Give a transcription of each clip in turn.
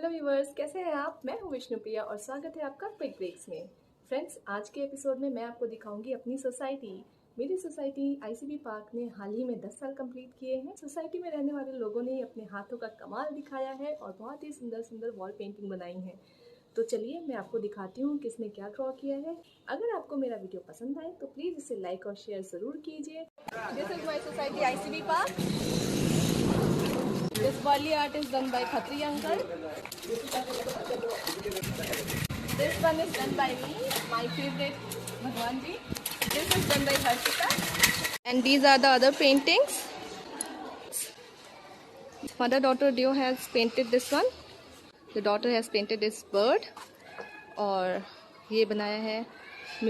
Hello viewers, कैसे हैं आप। मैं हूं विष्णुप्रिया और स्वागत है आपका क्विक ब्रेक्स में। फ्रेंड्स, आज के एपिसोड में मैं आपको दिखाऊंगी अपनी सोसाइटी। मेरी सोसाइटी आईसीबी पार्क ने हाल ही में 10 साल कंप्लीट किए हैं। सोसाइटी में रहने वाले लोगों ने अपने हाथों का कमाल दिखाया है और बहुत ही सुंदर सुंदर वॉल पेंटिंग बनाई है। तो चलिए मैं आपको दिखाती हूँ किसने क्या ड्रॉ किया है। अगर आपको मेरा वीडियो पसंद आए तो प्लीज़ इसे लाइक और शेयर ज़रूर कीजिए। This is my society ICB park. This Wali art is done by Khatri uncle. This one is done by me, my favorite Bhagwan ji. This is done by Harshita. And these are the other paintings. Mother-daughter duo has painted this one. The daughter has painted this bird. और ये बनाया है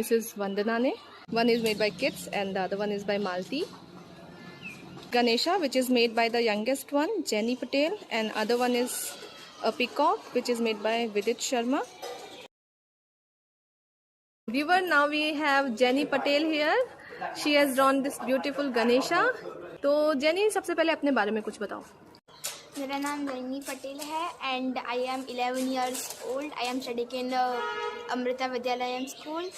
Mrs. Vandana ने. One is made by kids and the other one is by Malti. Ganesha, which is made by the youngest one, Jenny Patel, and other one is a peacock, which is made by Vidit Sharma. Viewer, now we have Jenny Patel here. She has drawn this beautiful Ganesha. तो jenny, सबसे पहले अपने बारे में कुछ बताओ। मेरा नाम जेनी पटेल है and I am 11 years old. I am studying in Amrita Vidyalayam school.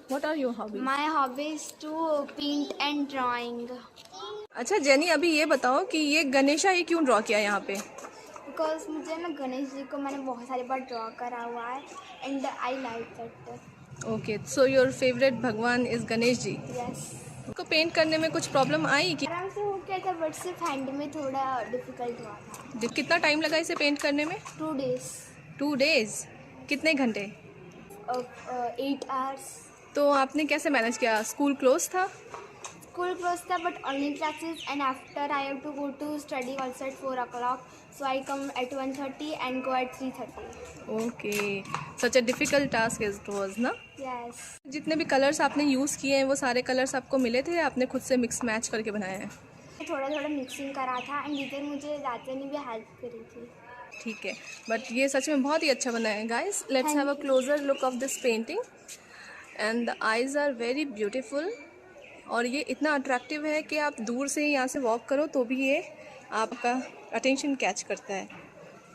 What are your hobbies? My hobby is to paint and drawing. अच्छा जेनी, अभी ये बताओ कि ये गणेशा ही क्यों ड्रॉ किया यहाँ पे? बिकॉज मुझे ना गणेश जी को मैंने बहुत सारी बार ड्रॉ करा हुआ है and I like that. Okay, so your favourite भगवान इज गणेश जी. यस. उसको पेंट करने में कुछ प्रॉब्लम आई कि आराम से हो गया था बट सिर्फ हैंड में थोड़ा डिफिकल्ट हुआ था. कितना टाइम लगा इसे पेंट करने में? 2 days. 2 days. कितने घंटे? 8 hours. तो आपने कैसे मैनेज किया? स्कूल क्लोज था? School closed था but online classes and after I have to go to study also at 4 o'clock. So I come at 1:30 and go at 3:30. Okay, such a difficult task it was ना? Yes. जितने भी colours आपने use किए हैं वो सारे colours आपको मिले थे या आपने खुद से मिक्स मैच करके बनाया है? थोड़ा थोड़ा मिक्सिंग करा था एंड इधर मुझे राजा ने भी हेल्प करी थी. ठीक है, बट ये सच में बहुत ही अच्छा बना है. Guys, let's have a closer look of this painting and the eyes are very beautiful. और ये इतना अट्रैक्टिव है कि आप दूर से यहाँ से वॉक करो तो भी ये आपका अटेंशन कैच करता है.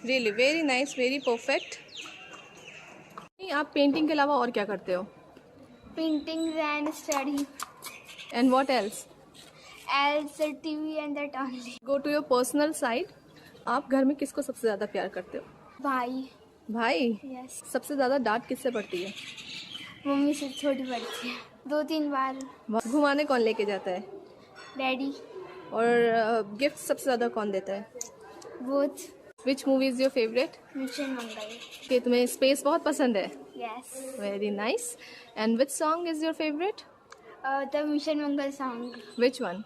Really very nice, very perfect. आप पेंटिंग के अलावा और क्या करते हो? Paintings and study. And what else? Else TV and that only. Go to your personal side. आप घर में किसको सबसे ज़्यादा प्यार करते हो? भाई. भाई? यस. सबसे ज़्यादा डांट किससे पड़ती है? मम्मी से छोटी पड़ती है 2-3 बार. घुमाने कौन लेके जाता है? डैडी. और गिफ्ट सबसे ज़्यादा कौन देता है? Both. Which movie is your favourite? Mission Mangal. कि तुम्हें स्पेस बहुत पसंद है? Yes. Very nice. And which song is your favourite? The Mission Mangal song. Which one?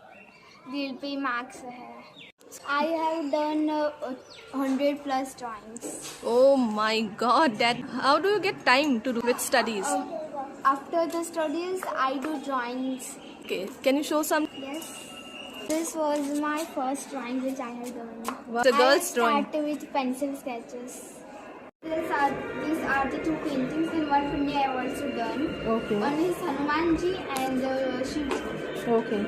दिल पे मार्क्स है. I have done 100+ drawings. Oh my God! That how do you get time to do with studies? After the studies, I do drawings. Okay, can you show some? Yes. This was my first drawing which I have done. It's a girl's drawing. I started with pencil sketches. These are the 2 paintings. In one painting I have also done. Okay. One is Hanuman ji and Shiv ji. Okay.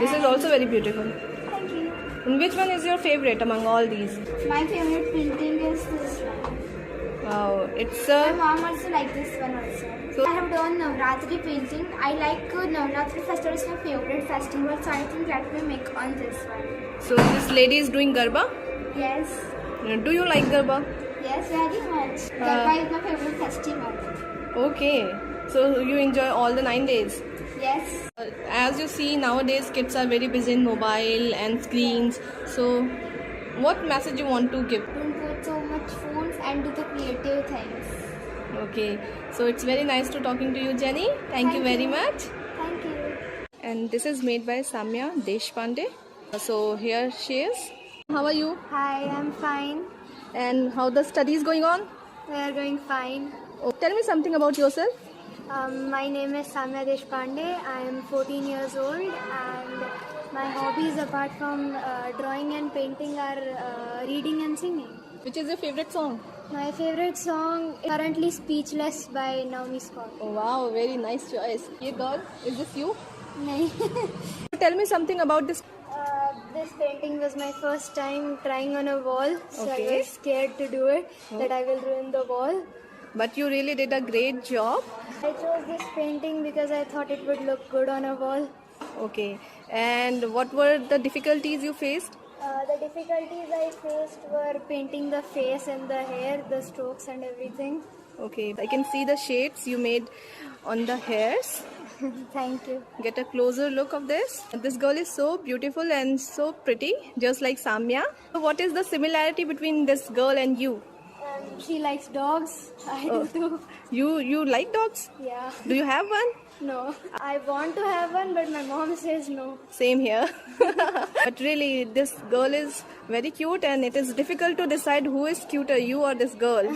This is also very beautiful. Thank you. And which one is your favorite among all these? My favorite painting is this one. Wow, it's My a. mom also likes this one also. So- I have done Navratri painting. I like Navratri festival is my favorite festival, so I think let me make on this one. So this lady is doing Garba. Yes. Do you like Garba? Yes, very much. Garba is my favorite festival. Okay. So you enjoy all the 9 days. Yes. As you see, nowadays kids are very busy in mobile and screens. So what message you want to give? Don't put so much phones and do the creative things. Okay. So it's very nice to talking to you, Jenny. Thank you very much. Thank you. And this is made by Samya Deshpande. So here she is. How are you? Hi, I'm fine. And how the studies going on? We are going fine. Oh, tell me something about yourself. My name is Samya Deshpande. I am 14 years old and my hobbies apart from drawing and painting are reading and singing. Which is your favorite song? My favorite song is currently Speechless by Naomi Scott. Oh wow, very nice choice. Ye girl, is this you? No. Tell me something about this. this painting was my first time trying on a wall, so I Okay. was scared to do it, that I will ruin the wall. But you really did a great job. I chose this painting because I thought it would look good on a wall. Okay. And what were the difficulties you faced? The difficulties I faced were painting the face and the hair, the strokes and everything. Okay. I can see the shades you made on the hairs. Thank you. Get a closer look of this. This girl is so beautiful and so pretty, just like Samya. So what is the similarity between this girl and you? She likes dogs. I do too. You like dogs? Yeah. Do you have one? No. I want to have one, but my mom says no. Same here. But really, this girl is very cute and it is difficult to decide who is cuter, you or this girl.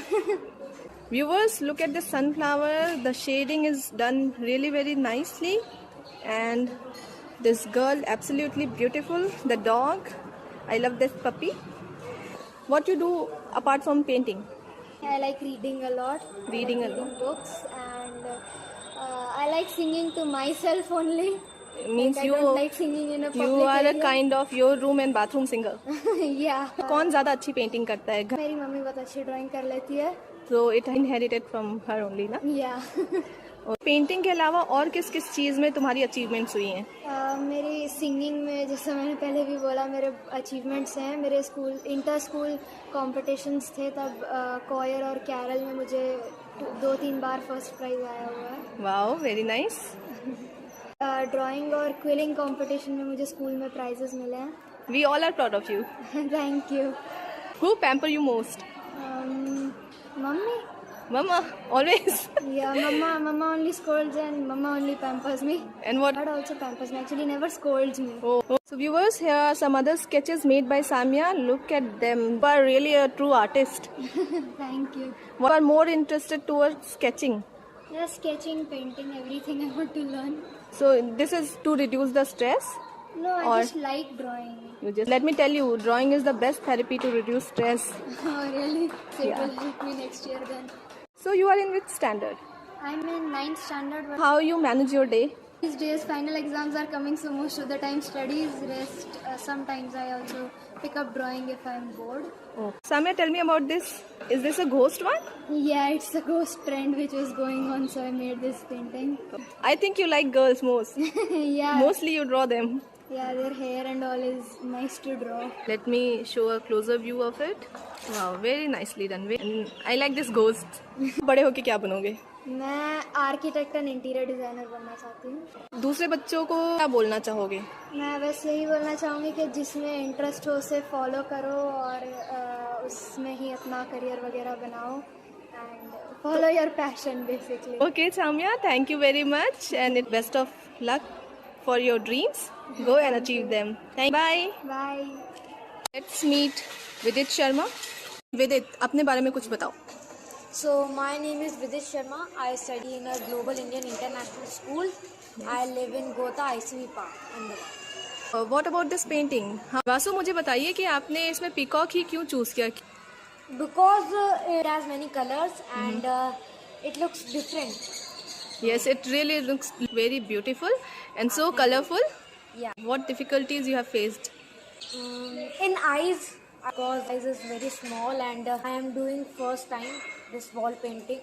Viewers, look at the sunflower. The shading is done really very nicely. And this girl, absolutely beautiful. The dog, I love this puppy. What you do apart from painting? I like reading a lot. Reading I a like lot. reading books, and I like singing to myself only. Means I you don't like singing in a public you are a area. kind of your room and bathroom singer. Yeah. कौन ज़्यादा अच्छी painting करता है? मेरी mummy बहुत अच्छी drawing कर लेती है. So it inherited from her only ना? Yeah. और पेंटिंग के अलावा और किस किस चीज़ में तुम्हारी अचीवमेंट्स हुई हैं? मेरी सिंगिंग में, जैसे मैंने पहले भी बोला, मेरे अचीवमेंट्स हैं. मेरे स्कूल इंटर स्कूल कॉम्पिटिशन्स थे, तब कॉयर और कैरल में मुझे 2-3 बार फर्स्ट प्राइज आया हुआ है. Wow, very nice. ड्राइंग और क्विलिंग कंपटीशन में मुझे स्कूल में प्राइजेस मिले हैं. We all are proud of you. Thank you. Who pamper you most? Mummy. Mama, always. Yeah, mama only scolds and mama only pampers me. And what? Dad also pampers me. Actually, never scolds me. Oh. So viewers, here are some other sketches made by Samya. Look at them. You are really a true artist. Thank you. What are more interested towards sketching? Yeah, sketching, painting, everything I want to learn. So this is to reduce the stress? No, I Or- just like drawing. Let me tell you, drawing is the best therapy to reduce stress. Oh, really? So it Yeah. will help me next year then. So you are in which standard? I'm in 9th standard. But How you manage your day? these days, final exams are coming, so most of the time studies, rest. Sometimes I also pick up drawing if I'm bored. Oh. Samya, tell me about this. Is this a ghost one? Yeah, it's a ghost trend which was going on, so I made this painting. I think you like girls most. Yeah. Mostly you draw them. Yeah, their hair and all is nice to draw. Let me show a closer view of it. Wow, very nicely done. And I like this ghost. बड़े होके क्या बनोगे? मैं architect and interior designer बनना चाहती हूँ. दूसरे बच्चों को क्या बोलना चाहोगे? मैं बस यही बोलना चाहूँगी कि जिसमें इंटरेस्ट हो उसे फॉलो करो और उसमें ही अपना करियर वगैरह बनाओ and follow your passion basically. Okay, Samya, thank you very much and best of luck for your dreams. Go and achieve them. Bye. Bye. Let's meet Vidit Sharma. Vidit, अपने बारे में कुछ बताओ. So my name is Vidit Sharma. I study in a Global Indian International School. I live in Gotha ICV Park, Ahmedabad. What about this painting? Vasu, मुझे बताइए कि आपने इसमें पीकॉक ही क्यों चूज किया? Because it has many colors and it looks different. Yes, it really looks very beautiful and so colorful. Yeah. What difficulties you have faced? In eyes, because eyes is very small and I am doing first time this wall painting.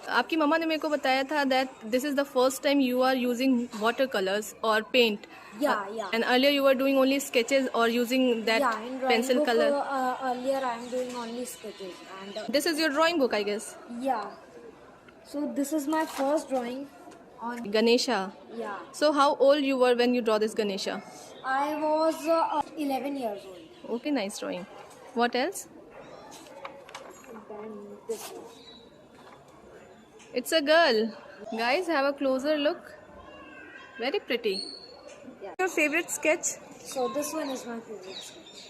आपकी मम्मा ने मेरे को बताया था that this is the first time you are using watercolors or paint. Yeah. And earlier you were doing only sketches or using that Yeah, in drawing pencil book, color. Earlier I am doing only sketches and This is your drawing book, I guess. yeah. So this is my first drawing on. Ganesha. Yeah. So how old you were when you draw this Ganesha? I was 11 years old. Okay, nice drawing. What else? Then this one. It's a girl. Guys, have a closer look. Very pretty. Yeah. Your favorite sketch? So this one is my favorite sketch.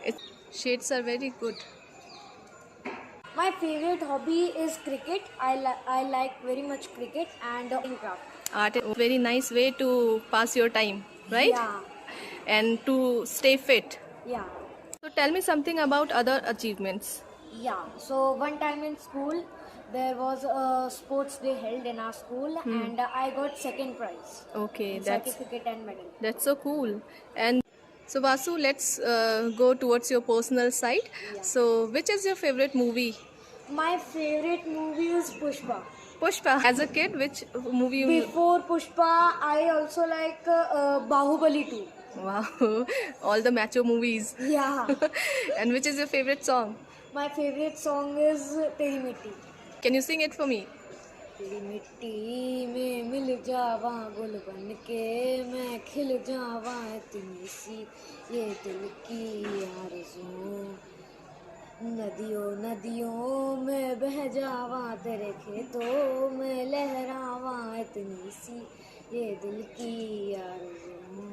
Its shades are very good. My favorite hobby is cricket. I like very much cricket and craft. Art is a very nice way to pass your time, right? Yeah. And to stay fit. Yeah. So tell me something about other achievements. Yeah. So one time in school, there was a sports day held in our school and I got second prize. Okay, Certificate and medal. that's so cool. And So Vasu, let's go towards your personal side. Yeah. So which is your favorite movie? My favorite movie is Pushpa. Pushpa. As a kid, which movie you... Before Pushpa, I also like Bahubali 2. Wow, all the macho movies. Yeah. And which is your favorite song? My favorite song is Teri Mitti. Can you sing it for me? तेरी मिट्टी में मिल जावा गुल बन के मैं खिल जावा इतनी सी ये दिल की आरज़ू नदियों नदियों में बह जावा तेरे खेतों में लहरावा इतनी सी ये दिल की आरज़ू.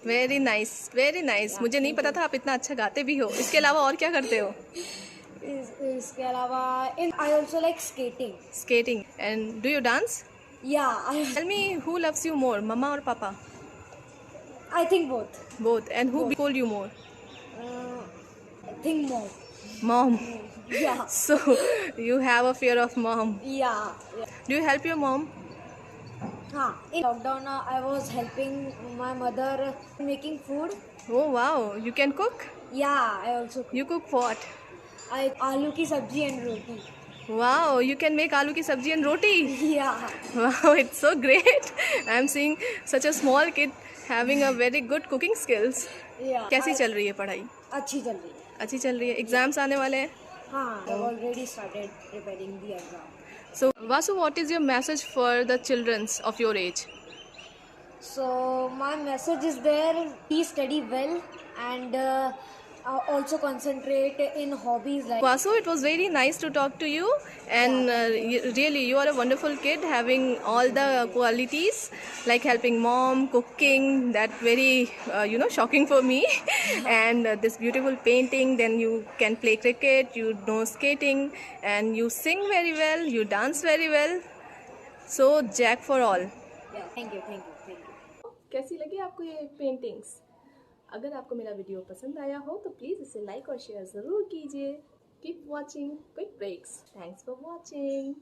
Very nice, very nice. मुझे नहीं पता था आप इतना अच्छा गाते भी हो. इसके अलावा और क्या करते हो? इसके अलावा I also like skating. Skating. And do you dance? या Tell me, who loves you more, mama or papa? I think both. Both. And who scold you more? I think more. Mom. या So you have a fear of mom. या Do you help your mom? हाँ, in lockdown I was helping my mother making food. Oh wow, you can cook? Yeah, I also cook. You cook what? आलू की सब्जी and roti. Wow, you can make aloo ki sabji and roti. Yeah. Wow, it's so great. I'm seeing such a small kid having a very good cooking skills. Yeah. कैसी चल रही है पढ़ाई? अच्छी चल रही है. अच्छी चल रही है. एग्जाम्स आने वाले हैं. हाँ, I've already started preparing the exam. So Vasu, what is your message for the children of your age? So my message is there: please study well and also concentrate in hobbies like. Vasu, it was very nice to talk to you, and really you are a wonderful kid having all the qualities like helping mom, cooking, that very shocking for me, and this beautiful painting. Then you can play cricket, you know skating, and you sing very well, you dance very well. So Jack for all. Yeah, thank you, thank you, thank you. कैसी लगी आपको ये paintings? अगर आपको मेरा video पसंद आया हो तो प्लीज़ इसे लाइक और शेयर ज़रूर कीजिए. Keep watching Quick Breaks. Thanks for watching.